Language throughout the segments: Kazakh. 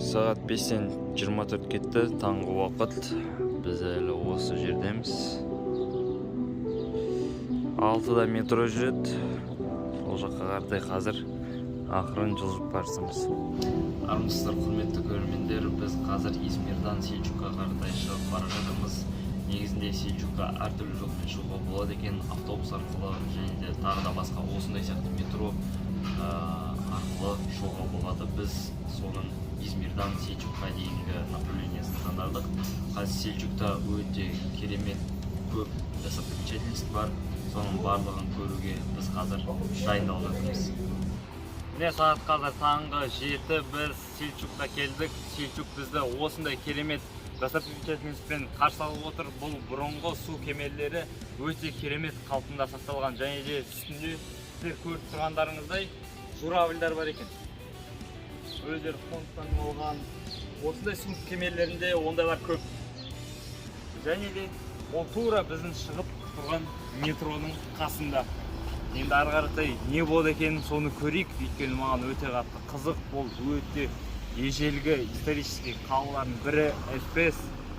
Сағат 5-тен 24 кетті, таңғы уақыт. Біз әлі осы жердеміз. 6-да метро жүреді. Сол жаққа қаратай қазір ақырын жылжып барсамыз. Армысыздар, құрметті көрермендер, біз қазір Измирдан Селчукқа қаратай шығып бара жатырмыз. Негізінде Селчукқа әртүрлі жолмен шығуға болады екен, автобус арқылы және де тағы да басқа осындай сияқты метро арқылы шығуға болады. Біз соның Измирдан Селчукқа дейінгі направлениесін таңдадық. Қазір Селчукта өте керемет көп достопримечательность бар. Соның барлығын көруге біз қазір дайындалып жатырмыз. Міне сағат қазір таңғы 7, біз Селчукқа келдік. Селчук бізді осындай керемет достопримечательностьпен қарсы алып отыр. Бұл бұрынғы су кемелері өте керемет қалпында сақталған, және де үстінде сіздер көріп тұрғандарыңыздай журавльдар бар екен. Өздері қоныстанып алған осындай су кемелерінде ондайлар көп. Және де ол тура біздің шығып тұрған метроның қасында. Енді ары қаратай не болды екен соны көрейік, өйткені маған өте қатты қызық. Ол өте ежелгі исторический қалалардың бірі, Эфес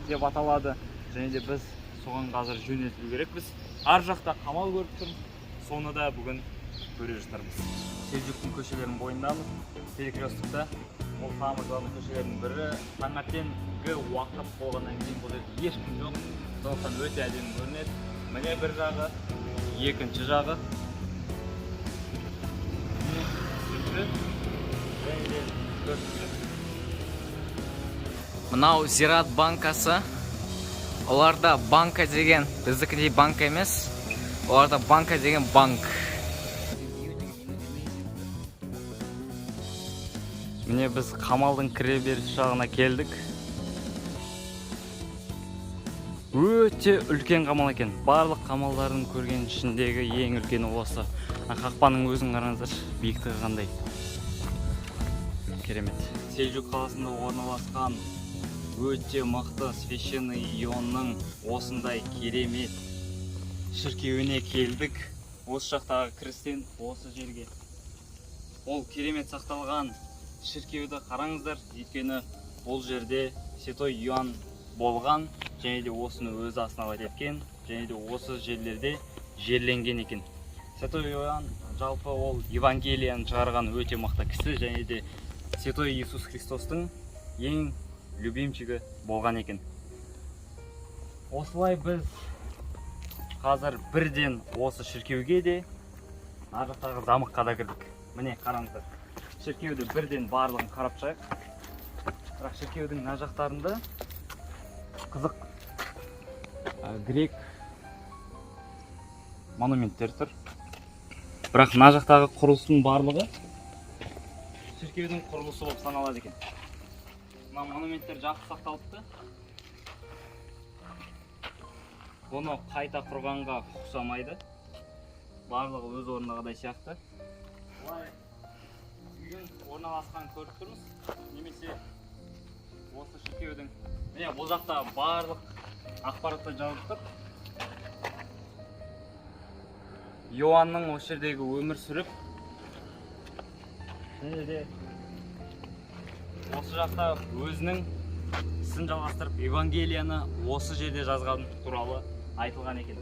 деп аталады. Және де біз соған қазір жөнелтілу керекпіз. Ар жақта қамал көріп тұрмыз. Соны да бүгін көре жатырмыз. Селчуктың көшелерінің бойындамыз. Перекрестокта. Ол тамыржаны көшелерінің бірі. Таңертеңгі уақыт болғаннан кейін бұл жерде ешкім жоқ. Сондықтан өте әдемі көрінеді. Міне бір жағы, екінші жағы. Мынау Зират банкасы. Оларда банка деген, біздікіндей банка емес. Оларда банка деген банк. Міне біз қамалдың кіре беріс жағына келдік. Өте үлкен қамал екен. Барлық қамалдардың көрген ішіндегі ең үлкені осы. Қақпаның өзін қараңыздар, биіктігі қандай. Керемет. Селчук қаласында орналасқан өте мықты священный Ионның осындай керемет шіркеуіне келдік. Осы жақтағы кірістен осы жерге. Ол керемет сақталған шіркеуді қараңыздар, өйткені бұл жерде Святой Иоанн болған, және де осыны өзі основать еткен, және де осы жерлерде жерленген екен. Святой Иоанн жалпы ол Евангелияны шығарған өте мықты кісі, және де Святой Иисус Христостың ең любимчигі болған екен. Осылай біз қазір бірден осы шіркеуге де, ар жақтағы замыққа да кірдік. Міне қараңыздар. Шіркеуді бірден барлығын қарап шығайық. Бірақ шіркеудің мына жақтарында қызық грек монументтер тұр. Бірақ мына жақтағы құрылыстың барлығы шіркеудің құрылысы болып саналады екен. Мына монументтер жақсы сақталыпты. Бұны қайта құрғанға ұқсамайды. Барлығы өз орындағыдай сияқты. Бұлай үйдің орналасқан көріп тұрмыз. Немесе осы шіркеудің. Міне бұл жақта барлық ақпаратты жазып тұр. Иоанның осы жердегі өмір сүріп, және де осы жақта өзінің ісін жалғастырып, Евангелияны осы жерде жазған туралы айтылған екен.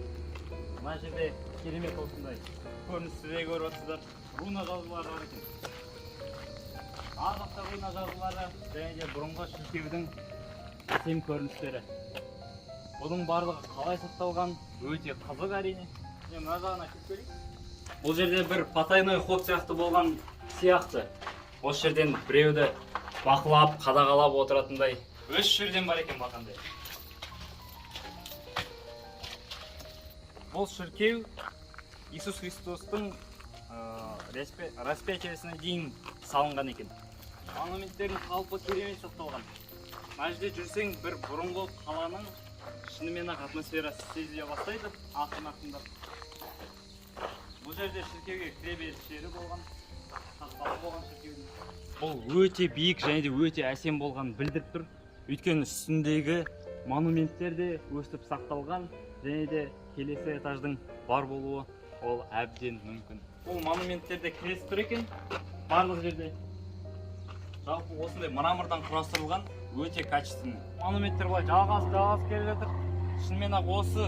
Мына жерде керемет осындай көріністі де көріп отырсыздар. Руна жазулары бар екен. Ар жақта руна жазулары, және де бұрынғы шіркеудің әсем көріністері. Бұның барлығы қалай сақталған өте қызық әрине. Мына жағына кеп көрейік. Бұл жерде бір потайной ход сияқты болған сияқты. Осы жерден біреуді бақылап, қадағалап отыратындай өз жерден бар екен бақандай. Бұл шіркеу Иисус Христостың распятиесіне дейін салынған екен. Монументтердің қалпы керемет сақталған. Мына жерде жүрсең бір бұрынғы қаланың шынымен-ақ атмосферасы сезіле бастайды, ақырын-ақырындап. Бұл жерде шіркеуге кіре беріс жері болған, қақпасы болған шіркеудің. Бұл өте биік және де өте әсем болған білдіріп тұр. Өйткені үстіндегі монументтер де өстіп сақталған, және де келесі этаждың бар болуы ол әбден мүмкін. Бұл монументтерде келесі тұр екен, барлық жерде. Жалпы осындай мрамордан құрастырылған өте качественный. Монументтер былай жалғасып келе жатыр. Шынымен ақ осы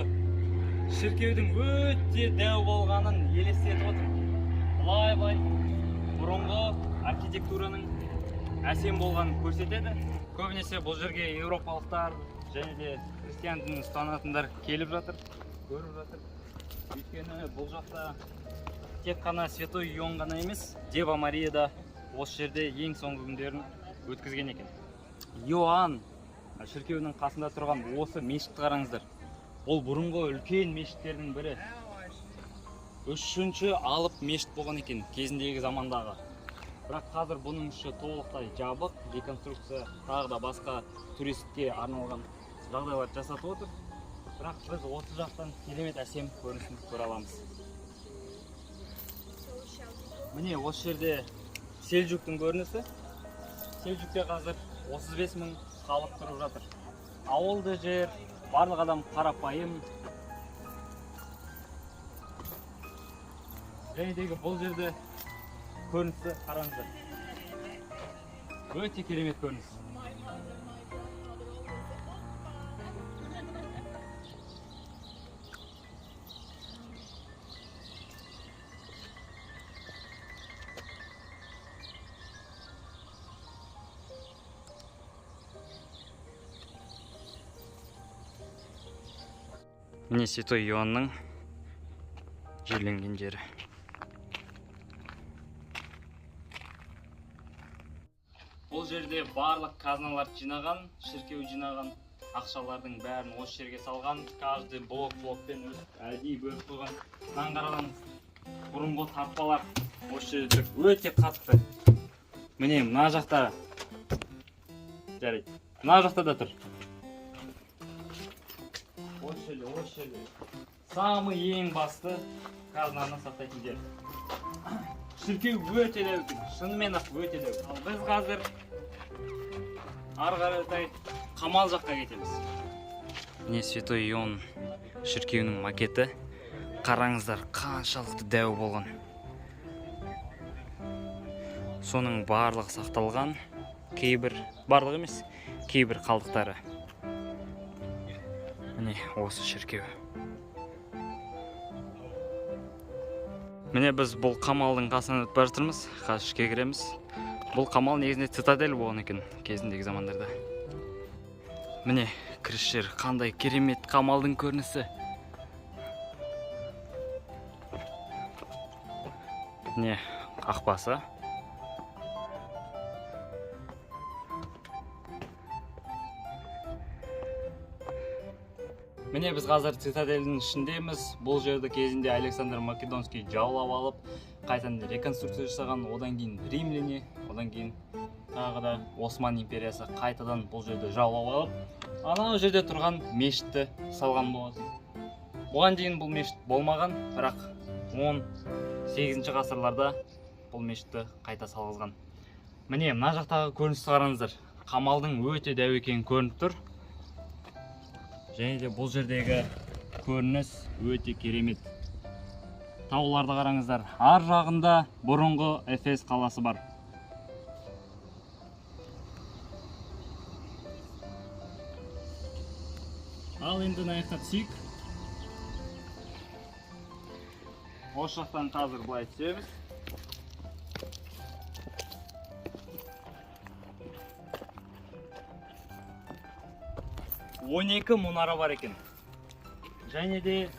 шіркеудің өте дәу болғанын елестетіп отыр. Былай бұрынғы архитектураның әсем болғанын көрсетеді. Көбінесе бұл жерге еуропалықтар және де христиан дінін ұстанатындар келіп жатыр, көріп жатыр. Өйткені бұл жақта тек қана Святой Иоанн ғана емес, Дева Мария да осы жерде ең соңғы күндерін өткізген екен. Иоанн шіркеуінің қасында тұрған осы мешітті қараңыздар. Ол бұрынғы үлкен мешіттердің бірі. 3-ші алып мешіт болған екен кезіндегі замандағы. Бірақ қазір бұның іші толықтай жабық, реконструкция тағы да басқа туристке арналған жағдайлар жасатып отыр. Бірақ біз осы жақтан керемет әсем көрінісін көре аламыз. Міне осы жерде Селжуктың көрінісі. Селжукте қазір 35 000 халық тұрып жатыр. Ауылды жер, барлық адам қарапайым. Жәнедегі бұл жерде көрінісі қараңыздар. Өте керемет көрініс. Міне Святой Иоаннның жерленген жері. Бұл жерде барлық казналар жинаған, шіркеу жинаған, ақшалардың бәрін осы жерге салған, каждый блок-блокпен әдейі бөліп қойған. Мынаны қараңыз, бұрынғы тарпалар осы жерде өте қатты. Міне мына жақта жарайды. Мына жақта да тұр. Осы жерде. Самый ең басты казнаны сақтайтын жер. Шіркеу өте дәу екен, шынымен ақ өте дәу. Ал біз қазір ары қаратай қамал жаққа кетеміз. Міне Святой Иоанн шіркеуінің макеті. Қараңыздар, қаншалықты дәу болған. Соның барлығы сақталған, барлығы емес, кейбір қалдықтары. Міне осы шіркеу. Міне біз бұл қамалдың қасынан өтіп бара жатырмыз, қазір ішке кіреміз. Бұл қамал негізінде цитадель болған екен кезіндегі замандарда. Міне кіріс жер, қандай керемет қамалдың көрінісі. Міне қақпасы. Міне біз қазір цитадельдің ішіндеміз. Бұл жерді кезінде Александр Македонский жаулап алып, қайтадан реконструкция жасаған, одан кейін римляне, одан кейін тағы да Осман империясы қайтадан бұл жерді жаулап алып, анау жерде тұрған мешітті салған болатын. Оған дейін бұл мешіт болмаған, бірақ 18-ші ғасырларда бұл мешітті қайта салғызған. Міне мына жақтағы көріністі қараңыздар. Қамалдың өте дәу екені көрініп тұр. Және де бұл жердегі көрініс өте керемет. Тауларды қараңыздар. Ар жағында бұрынғы Эфес қаласы бар. Ал енді наяқтап түсейік. Осы жақтан қазір былай түсеміз. Он 12 мұнара бар екен. Және де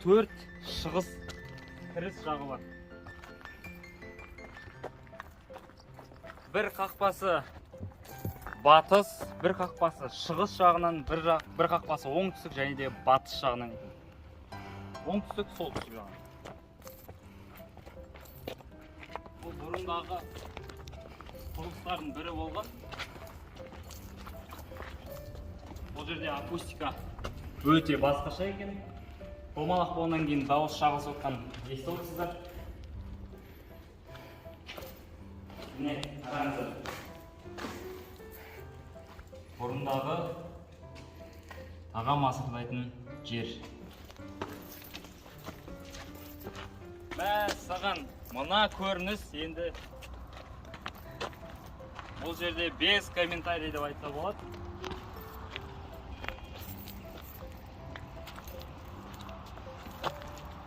4 шығыс кіріс жағы бар. Бір қақпасы батыс, бір қақпасы шығыс жағынан, бір қақпасы оңтүстік және де батыс жағынан. Оңтүстік, солтүстік жағынан. Бұл бұрындағы құрылыстардың бірі болған. Бұл жерде акустика өте басқаша екен. Домалақ болғаннан кейін дауыс шағылысып отқан естіп отырсыздар. Міне қараңыздар. Бұрындағы ағам асырдайтын жер. Саған мына көрініс енді бұл жерде без комментарий деп айтса болады.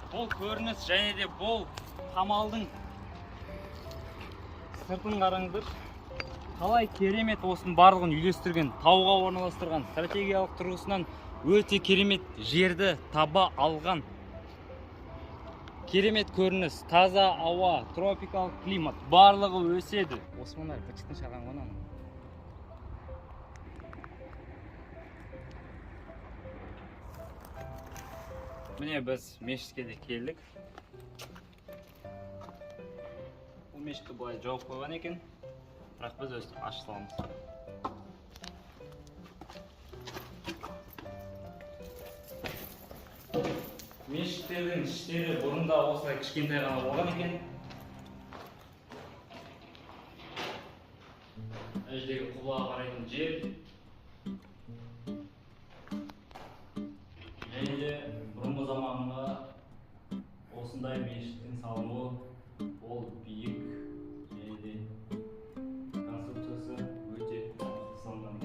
Бұл көрініс және де бұл қамалдың сыртын қараңыздар. Қалай керемет осының барлығын үйлестірген, тауға орналастырған, стратегиялық тұрғысынан өте керемет жерді таба алған. Керемет көрініс, таза ауа, тропикалық климат, барлығы өседі. Османдар бычықтың шаған ғанамын. Міне біз мешітке де келдік. Бұл мешітті былай жауып қойған екен, бірақ біз өстіп ашып саламыз. Мешіттердің іштері бұрында осылай кішкентай ғана болған екен. Әждегі құбылаға қарайтын жер. Және де бұрынғы заманға осындай мешіттің салынуы ол биік және де конструкциясы өте салынған.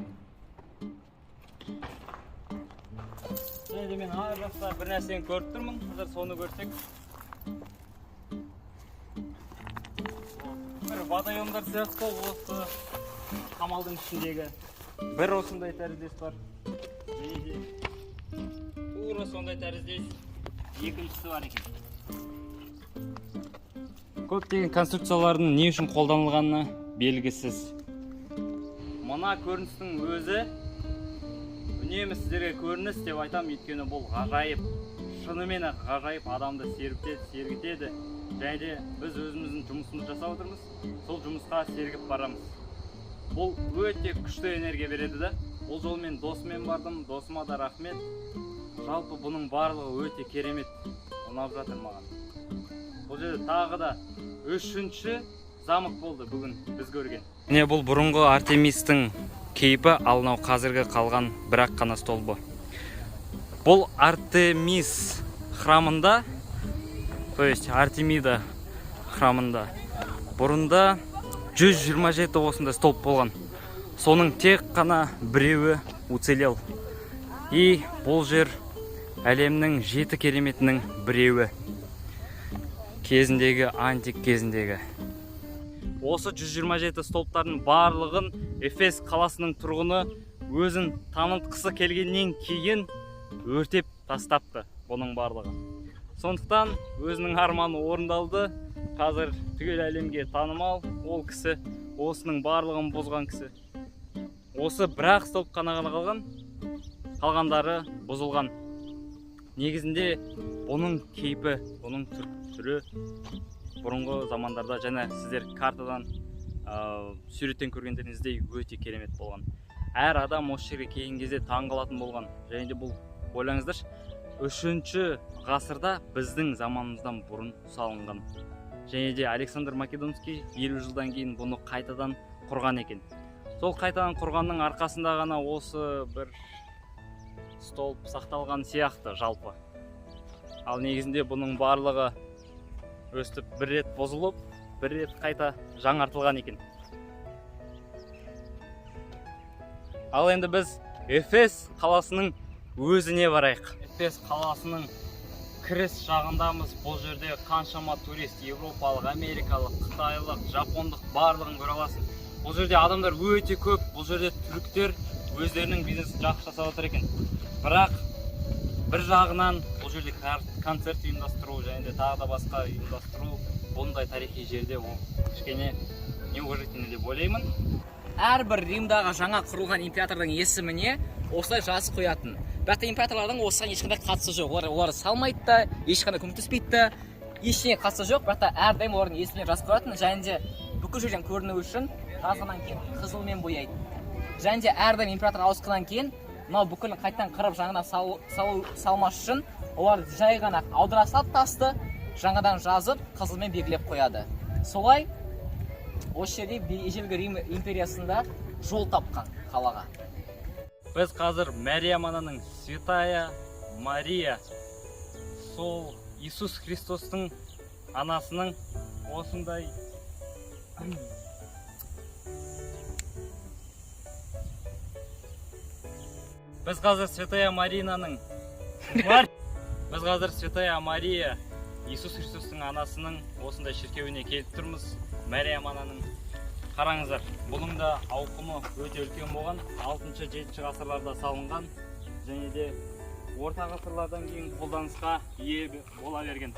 Және мен ар жақта бір нәрсені көріп тұрмын. Қазір соны көрсек. Бір водоемдар сияқты осы қамалдың ішіндегі бір осындай тәріздес бар. Және де тура сондай тәріздес екіншісі бар екен. Көптеген конструкциялардың не үшін қолданылғаны белгісіз. Мына көріністің өзі үнемі сіздерге көрініс деп айтам, өйткені бұл ғажайып, шынымен ғажайып, адамды сергітеді. Және де біз өзіміздің жұмысымызды жасап отырмыз, сол жұмысқа сергіп барамыз. Бұл өте күшті энергия береді да. Бұл жолмен досымен бардым, досыма да рахмет. Жалпы бұның барлығы өте керемет, ұнап жатыр маған. Бұл жерде тағы да үшінші замок болды бүгін біз көрген. Міне бұл бұрынғы Артемистің кейпі, ал мынау қазіргі қалған бір-ақ қана столбы. Бұл Артемис храмында, то есть Артемида храмында бұрында 127 осында столб болған. Соның тек қана біреуі уцелел. И бұл жер әлемнің 7 кереметінің біреуі. Кезіндегі, антик кезіндегі. Осы 127 столптардың барлығын Эфес қаласының тұрғыны өзін танытқысы келгеннен кейін өртеп тастапты бұның барлығы. Сондықтан өзінің арманы орындалды. Қазір түгел әлемге танымал ол кісі, осының барлығын бұзған кісі. Осы бірақ столп қана қалған, қалғандары бұзылған. Негізінде бұның кейпі, бұның түрі бұрынғы замандарда және сіздер картадан суреттен көргендеріңіздей өте керемет болған. Әр адам осы жерге келген кезде таң қалатын болған. Және де бұл ойлаңыздар, 3-ші ғасырда біздің заманымыздан бұрын салынған. Және де Александр Македонский 50 жылдан кейін бұны қайтадан құрған екен. Сол қайтадан құрғанның арқасында ғана осы бір столб сақталған сияқты жалпы. Ал негізінде бұның барлығы өстіп бір рет бұзылып, бір рет қайта жаңартылған екен. Ал енді біз Эфес қаласының өзіне барайық. Эфес қаласының кіріс жағындамыз. Бұл жерде қаншама турист, европалық, америкалық, қытайлық, жапондық барлығын көре аласың. Бұл жерде адамдар өте көп. Бұл жерде түріктер өздерінің бизнесін жақсы жасап отыр екен. Бірақ бір жағынан бұл жерде концерт ұйымдастыру және де тағы да басқа ұйымдастыру бұндай тарихи жерде ол кішкене неуважительно деп ойлаймын. Әрбір Римдағы жаңа құрылған императордың есіміне осылай жазып қоятын. Бірақ та императорлардың осыған ешқандай қатысы жоқ. Олар салмайды да, ешқандай көмектеспейді да, ештеңе қатысы жоқ. Бірақ та әрдайым олардың есіміне жазып қоятын. Және де бүкіл жерден көріну үшін жазғаннан кейін қызылмен бояйды. Және де әрдайым император ауысқаннан кейін мынау бүкілін қайтадан қырып жаңадан салмас үшін олар жай ғана аудара салып тасты, жаңадан жазып қызылмен белгілеп қояды. Солай осы жерде ежелгі Рим империясында жол тапқан қалаға. Біз қазір Мәриям ананың, Святая Мария, сол Иисус Христостың анасының осындай Біз қазір Святая Маринаның Біз қазір Святая Мария Иисус Христостың анасының осындай шіркеуіне келіп тұрмыз. Мәриям ананың. Қараңыздар, бұның да ауқымы өте үлкен болған. 6-7 ғасырларда салынған және де орта ғасырлардан кейін қолданысқа ие бола берген.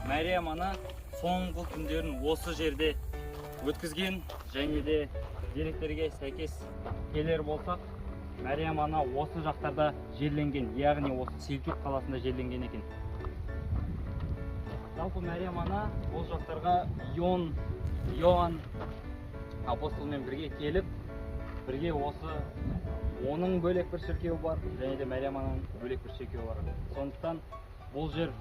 Мәриям ана соңғы күндерін осы жерде өткізген және де деректерге сәйкес келер болсақ, Мәриям ана осы жақтарда жерленген, яғни осы Селчук қаласында жерленген екен. Жалпы Мәриям ана бұл жақтарға Иоанн апостолмен бірге келіп, бірге осы оның бөлек бір шіркеуі бар, және де Мәриям ананың бөлек бір шіркеуі бар. Сондықтан бұл жер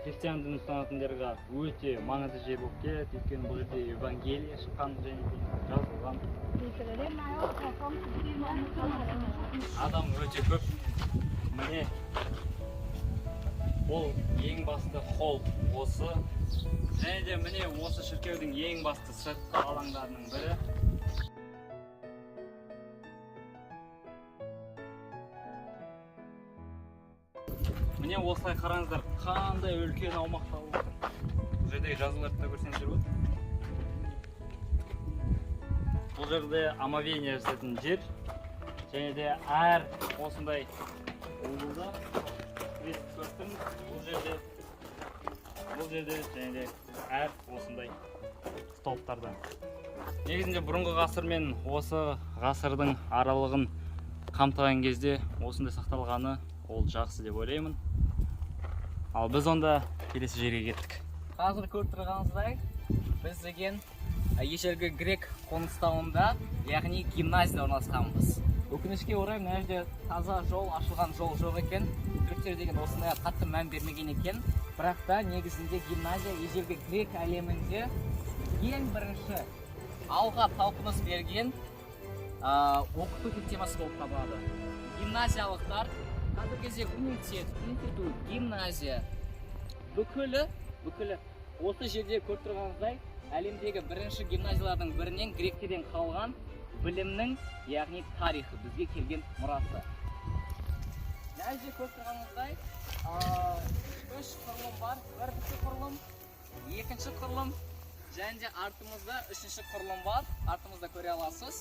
христиан дінін ұстанатындарға өте маңызды жер болып келеді, өйткені бұл жерде Евангелие шыққан және де жазылған. Адам өте көп. Міне бұл ең басты холл осы. Және де міне осы шіркеудің ең басты сыртқы алаңдарының бірі. Міне осылай қараңыздар, қандай үлкен аумақта отыр. Бұл жердегі жазуларды да көрсеңіздер болады. Бұл жерде омовение жасайтын жер, және де әр осындай уылда бұл жерде және де әр осындай столыптарда. Негізінде бұрынғы ғасыр мен осы ғасырдың аралығын қамтыған кезде осындай сақталғаны ол жақсы деп ойлаймын. Ал біз онда келесі жерге кеттік. Қазір көріп тұрғаныңыздай, біз деген ежелгі грек қоныстануында, яғни гимназияда орналасқанбыз. Өкінішке орай, мына жерде таза жол, ашылған жол жоқ екен. Гректер деген осындай қатты мән бермеген екен. Бірақ та негізінде гимназия ежелгі грек әлемінде ең бірінші алға талпыныс берген оқыту системасы болып табылады. Гимназиялықтар қазіргі кезде университет, институт, гимназия бүкілі осы жерде көріп тұрғаныңыздай әлемдегі бірінші гимназиялардың бірінен гректерден қалған білімнің, яғни тарихы, бізге келген мұрасы. Мына жерде көріп тұрғаныңыздай үш құрылым бар. Бірінші құрылым, екінші құрылым, және де артымызда үшінші құрылым бар. Артымызда көре аласыз.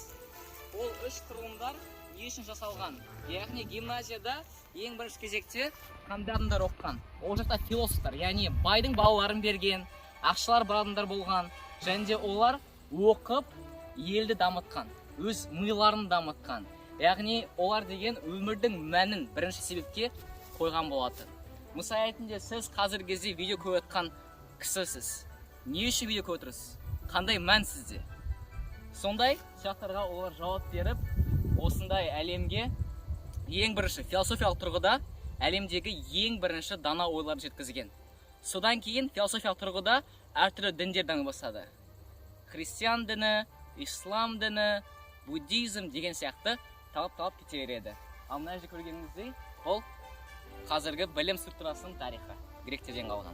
Ол үш құрылымдар не үшін жасалған? Яғни гимназияда ең бірінші кезекте қандай адамдар оқыған? Ол жақта философтар, яғни байдың балаларын берген, ақшалар бар адамдар болған, және де олар оқып елді дамытқан, өз миларын дамытқан. Яғни олар деген өмірдің мәнін бірінші себепке қойған болады. Мысалы ретінде сіз қазіргі кезде видео көріп отқан кісісіз. Не үшін видео көріп отырсыз? Қандай мән сізде? Сондай сұрақтарға олар жауап беріп, осындай әлемге ең бірінші философиялық тұрғыда әлемдегі ең бірінші дана ойларды жеткізген. Содан кейін философиялық тұрғыда әртүрлі діндер дами бастады. Христиан діні, ислам діні, буддизм деген сияқты талап кете береді. Ал мына жерде көргеніңіздей, ол қазіргі білім структурасының тарихы, гректерден қалған.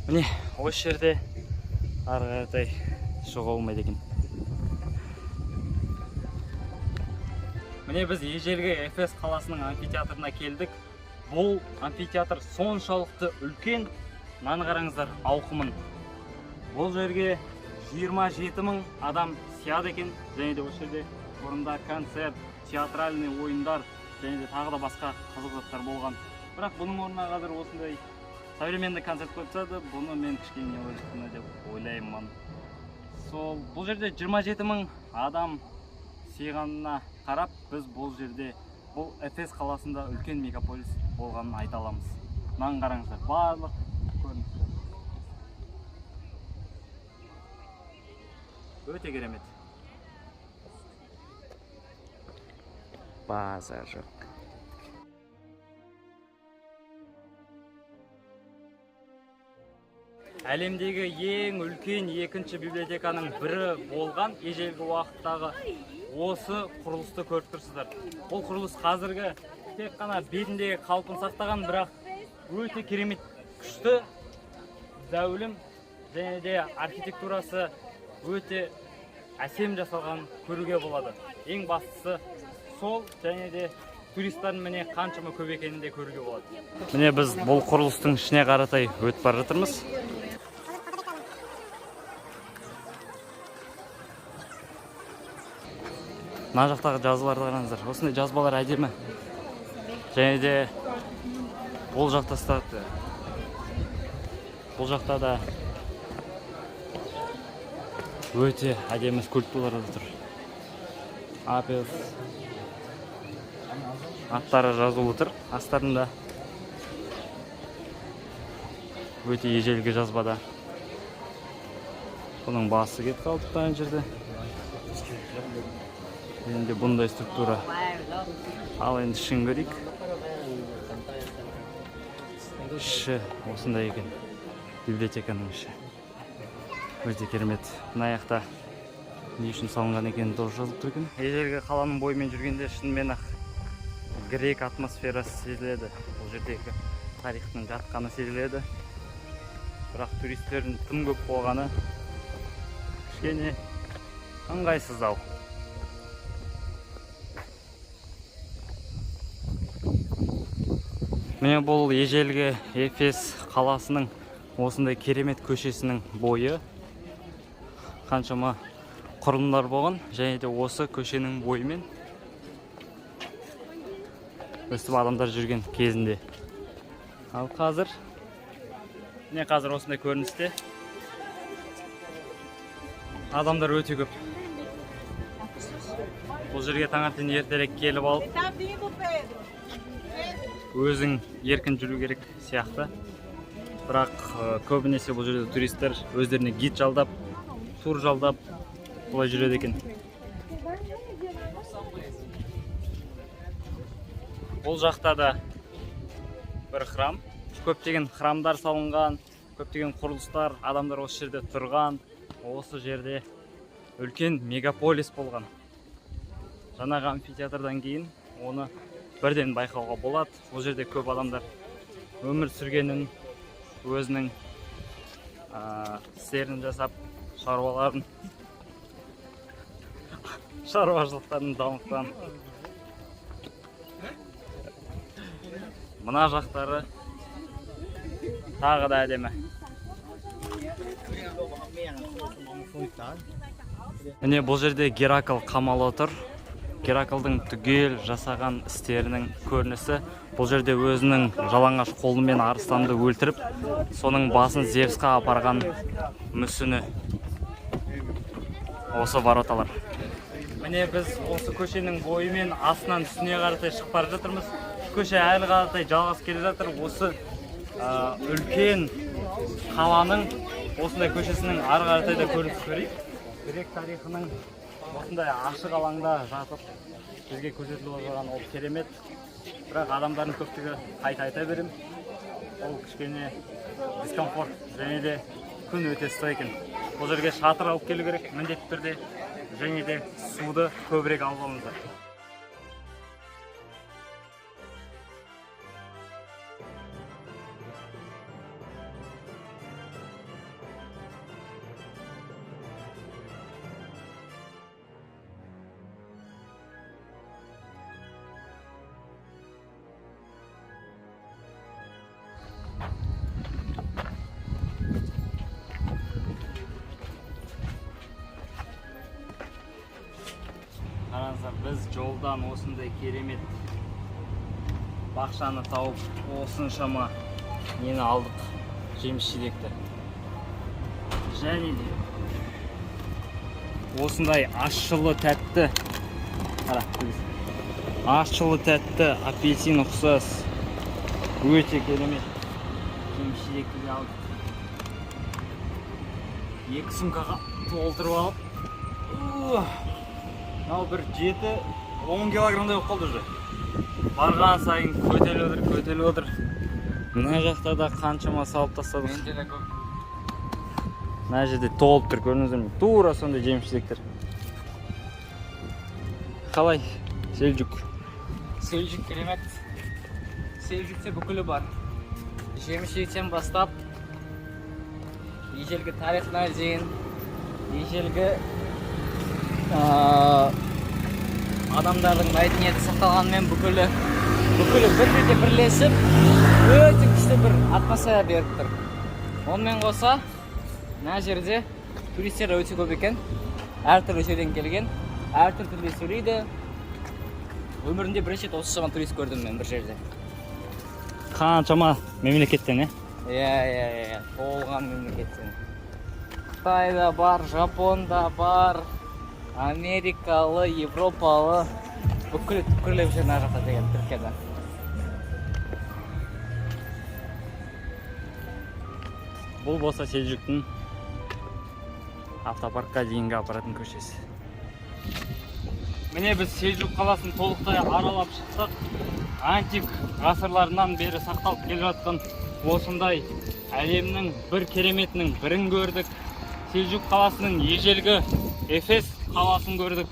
Міне, осы жерде ары қаратай шығуға болмайды екен. Міне біз ежелгі Эфес қаласының амфитеатрына келдік. Бұл амфитеатр соншалықты үлкен, мынаны қараңыздар ауқымын. Бұл жерге 27.000 адам сияды екен, және де осы жерде бұрында концерт, театральный ойындар және де тағы да басқа қызық заттар болған. Бірақ бұның орнына қазір осындай современный концерт қойса, бұны мен кішкене ойрықтыны деп ойлаймын. Бұл жерде 27.000 адам сыйғанына қарап, біз бұл жерде, бұл Эфес қаласында үлкен мегаполис болғанын айта аламыз. Мынаны қараңыздар, барлық көрініс. Өте керемет. Базар жоқ. әлемдегі ең үлкен екінші библиотеканың бірі болған ежелгі уақыттағы осы құрылысты көріп тұрсыздар. Бұл құрылыс қазіргі тек қана бетіндегі қалпын сақтаған, бірақ өте керемет күшті, зәулім және де архитектурасы өте әсем жасалған көруге болады. Ең бастысы сол, және де туристтардың міне қаншама көп екенін де көруге болады. Міне біз бұл құрылыстың ішіне қаратай өтіп бара жатырмыз. Мына жақтағы жазбаларды қараңыздар. Осындай жазбалар әдемі. Және де бұл жақта бұл жақта да өте әдемі скульптуралар тұр. Апес аттары жазулы тұр астарында. Өте ежелгі жазбада. Бұның басы кетіп қалды ана жерде. Енді бұндай структура. Ал енді ішін көрейік. Іші осындай екен. Библиотеканың іші. Өте керемет. Мына жақта не үшін салынған екені тоже жазылып тұр екен. Ежелгі қаланың бойымен жүргенде шынымен ақ грек атмосферасы сезіледі. Бұл жердегі тарихтың жатқаны сезіледі. Бірақ туристердің тым көп болғаны кішкене ыңғайсыздау. Міне бұл ежелгі Эфес қаласының осындай керемет көшесінің бойы. Қаншама құрылымдар болған, және де осы көшенің бойымен өстіп адамдар жүрген кезінде. Ал қазір осындай көріністе адамдар өте көп. Бұл жерге таңертең ертерек келіп алып өзің еркін жүру керек сияқты. Бірақ көбінесе бұл жерде туристер өздеріне гид жалдап, тур жалдап бұлай жүреді екен. Бұл жақта да бір храм. Көптеген храмдар салынған, көптеген құрылыстар, адамдар осы жерде тұрған. Осы жерде үлкен мегаполис болған. Жаңағы амфитеатрдан кейін оны бірден байқауға болады. Бұл жерде көп адамдар өмір сүргенін, өзінің істерін жасап, шаруашылықтарын дамытқан. Мына жақтары тағы да әдемі. Міне бұл жерде Геракл қамалы отыр. Гераклдың түгел жасаған істерінің көрінісі. Бұл жерде өзінің жалаңаш қолымен арыстанды өлтіріп, соның басын Зевсқа апарған мүсіні. Осы вороталар. Міне біз осы көшенің бойымен астынан үстіне қаратай шығып бара жатырмыз. Көше әлі қаратай жалғас келе жатыр. Осы үлкен қаланың осындай көшесінің ары қаратай да көрініс көрейік. Грек тарихының осындай ашық алаңда жатып бізге көрсетіліп отырған ол керемет. Бірақ адамдардың көптігі айта берем. Ол кішкене дискомфорт, және де күн өте ыстық екен. Бұл жерге шатыр алып келу керек міндетті түрде, және де суды көбірек алып алыңыздар. Қараңыздар, біз жолдан осындай керемет бақшаны тауып, осыншама нені алдық, жеміс-жидекті. Және де осындай ащылы тәтті, апельсин ұқсас өте керемет жеміс-жидекті де алдық. 2 сумкаға толтырып алып, мынау бір 7-10 килограммдай болып қалды уже. Барған сайын көтеліп отыр. Мына жақта да қаншама салып тастадық. мына жерде толып тұр, көрдіңіздер ме? Тура сондай жеміс жидектер. Қалай? Селжүк. Селжүк керемет. Селжүкте бүкілі бар. Жеміс жидектен бастап, ежелгі тарихына дейін, ежелгі адамдардың мәдениеті сақталғанымен бүкілі бір жерде бірлесіп, өте күшті бір атмосфера беріп тұр. Онымен қоса, мына жерде туристер өте көп екен. Әртүрлі жерден келген, әртүрлі тілде сөйлейді. Өмірінде бірінші рет осы турист көрдім мен бір жерде. Қаншама мемлекеттен, Иә, толған мемлекеттен. Қытайда бар, Жапонда бар, Америкалы, Европалы, бүкілі түкірлеп жүр мына жақта деген Түркияда. Бұл болса Селжүктің автопаркқа дейінгі апаратын көшесі. Міне біз Селжүк қаласын толықтай аралап шықтық. Антик ғасырларынан бері сақталып келе жатқан осындай әлемнің бір кереметінің бірін көрдік. Селжүк қаласының ежелгі Эфес қаласын көрдік.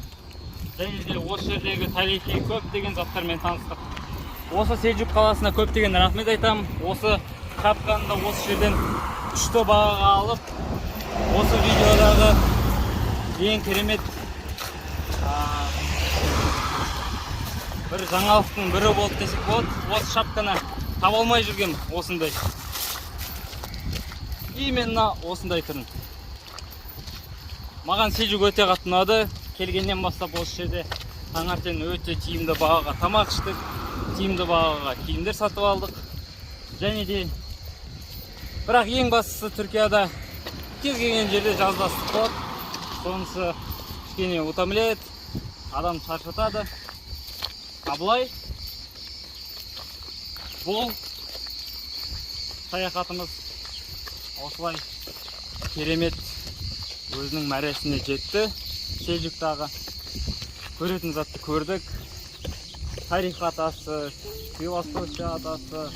Және де осы жердегі тарихи көптеген заттармен таныстық. Осы Селжүк қаласына көптеген рахмет айтамын. Осы шапканы осы жерден күшті бағаға алып, осы видеодағы ең керемет бір жаңалықтың бірі болды десек болады. Осы шапканы таба алмай жүргем осындай. Именно осындай түрін. Маған Селжүк өте қатты ұнады. Келгеннен бастап осы жерде таңертең өте тиімді бағаға тамақ іштік, тиімді бағаға киімдер сатып алдық. Және де бірақ ең бастысы Түркияда кез келген жерде жаздастық болады. Сонысы кішкене утомляет, адам шаршатады. Абылай, бұл саяхатымыз осылай керемет өзінің мәресіне жетті. Селжүктағы көретін затты көрдік. Тарих атасы, философия атасы,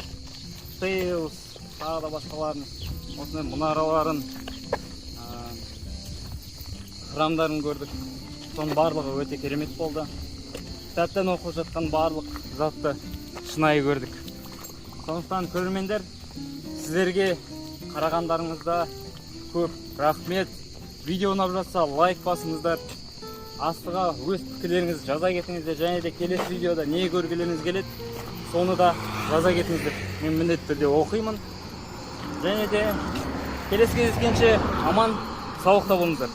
Теус, тағы да басқаларын, осындай мұнараларын, храмдарын көрдік. Соның барлығы өте керемет болды. Кітаптан оқып жатқан барлық затты шынайы көрдік. Сондықтан көрермендер, сіздерге қарағандарыңызда көп рахмет. Видео ұнап жатса лайк басыңыздар. Астыға өз пікірлеріңізді жаза кетіңіздер. Және де келесі видеода не көргілеріңіз келеді, соны да жаза кетіңіздер. Мен міндетті түрде оқимын. Және де келесі кездескенше аман саулықта болыңыздар.